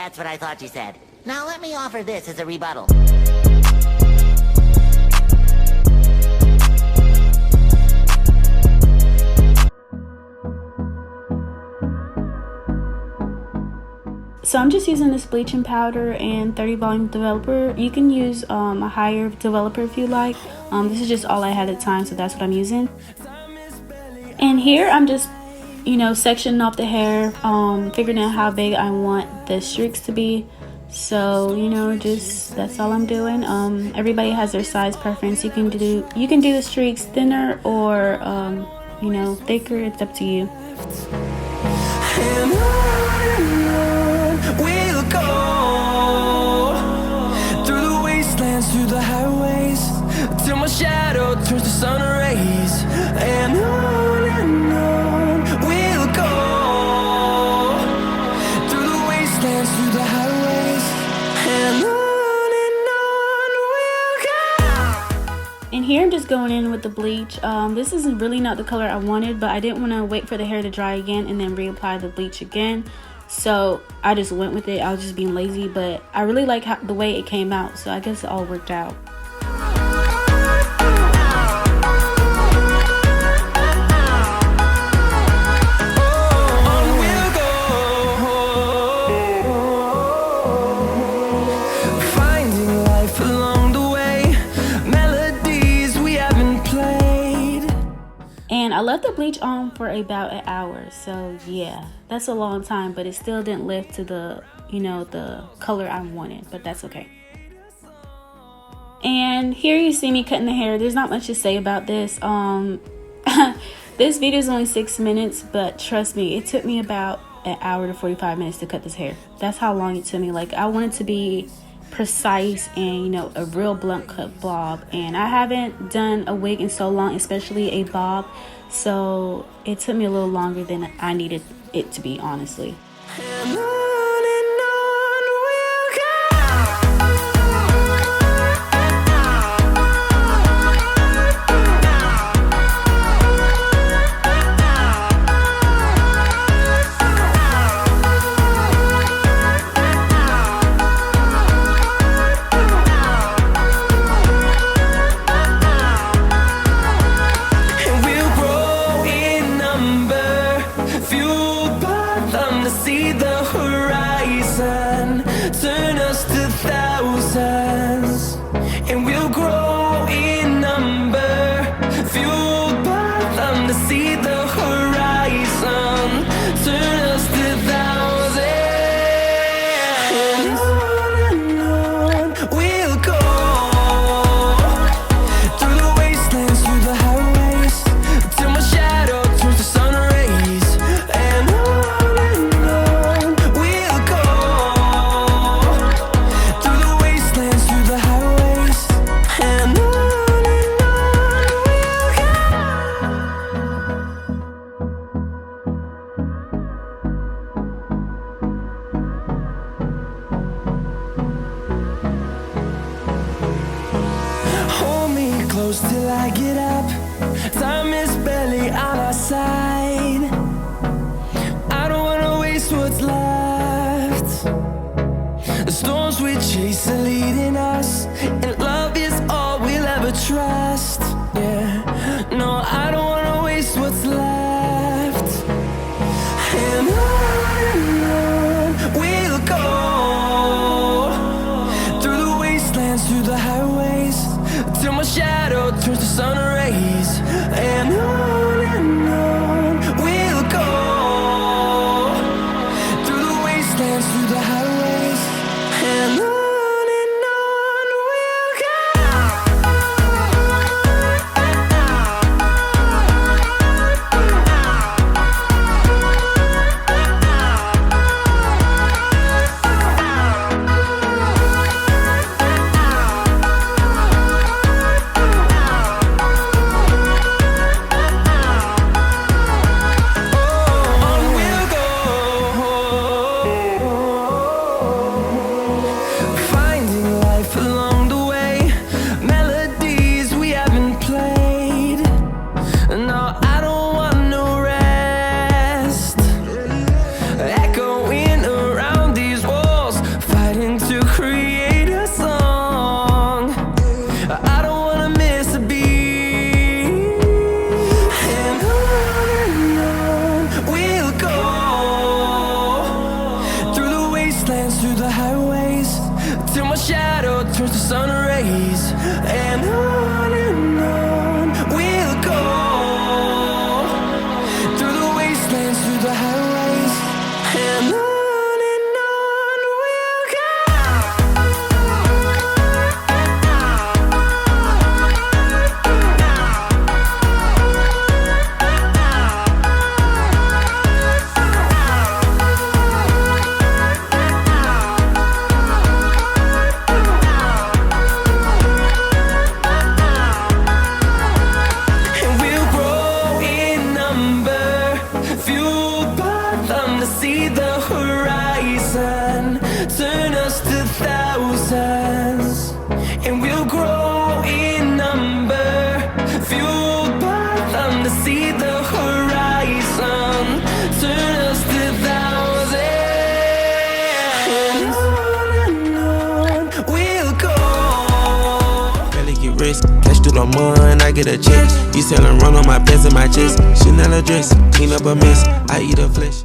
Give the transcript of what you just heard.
That's what I thought you said. Now let me offer this as a rebuttal. So I'm just using this bleaching powder and 30 volume developer. You can use a higher developer if you like. This is just all I had at the time, so that's what I'm using. And here I'm just, sectioning off the hair, figuring out how big I want the streaks to be. So, just that's all I'm doing. Everybody has their size preference. You can do the streaks thinner or thicker. It's up to you. We'll go through the wastelands, through the highways, till my shadow turns to sun rays. And on we'll go through the wastelands, through the highways, and on we'll go. And here I'm just going in with the bleach. This is really not the color I wanted, but I didn't want to wait for the hair to dry again and then reapply the bleach again. So I just went with it. I was just being lazy, but I really like the way it came out, so I guess it all worked out. Finding life along the way, melodies we haven't played. And I left the bleach on for about an hour, so yeah, that's a long time, but it still didn't lift to the the color I wanted, but that's okay. And here you see me cutting the hair. There's not much to say about this. This video is only 6 minutes, but trust me, it took me about an hour to 45 minutes to cut this hair. That's how long it took me. Like, I wanted to be precise and a real blunt cut bob, and I haven't done a wig in so long, especially a bob, so it took me a little longer than I needed it to be, honestly. And on we'll see the horizon, turn us to thousands, and we'll grow in number, fueled by them to see the horizon, turn us to thousands, and on we'll go through the wastelands, through the highways, till my shadow turns to sun rays, and close till I get up. Time is barely on our side. I don't wanna waste what's left. The storms we chase are leading us, and love is all we'll ever trust. Yeah, no, I don't wanna waste what's left. And on we'll go through the wastelands, through the highways, till my shadow turns to sun rays, and on we'll go through the wastelands, through the highways, and on we'll wastelands, through the highways, till my shadow turns to sun rays. And on we'll go, through the wastelands, through the highways, and on we'll go. See the horizon, turn us to thousands, and we'll grow in number, fueled by them to see the horizon, turn us to thousands, and on we'll go. Barely get rich, cash through the mud, I get a check. You sellin' run on my pants and my chest. Chanel a dress, clean up a mess, I eat a flesh.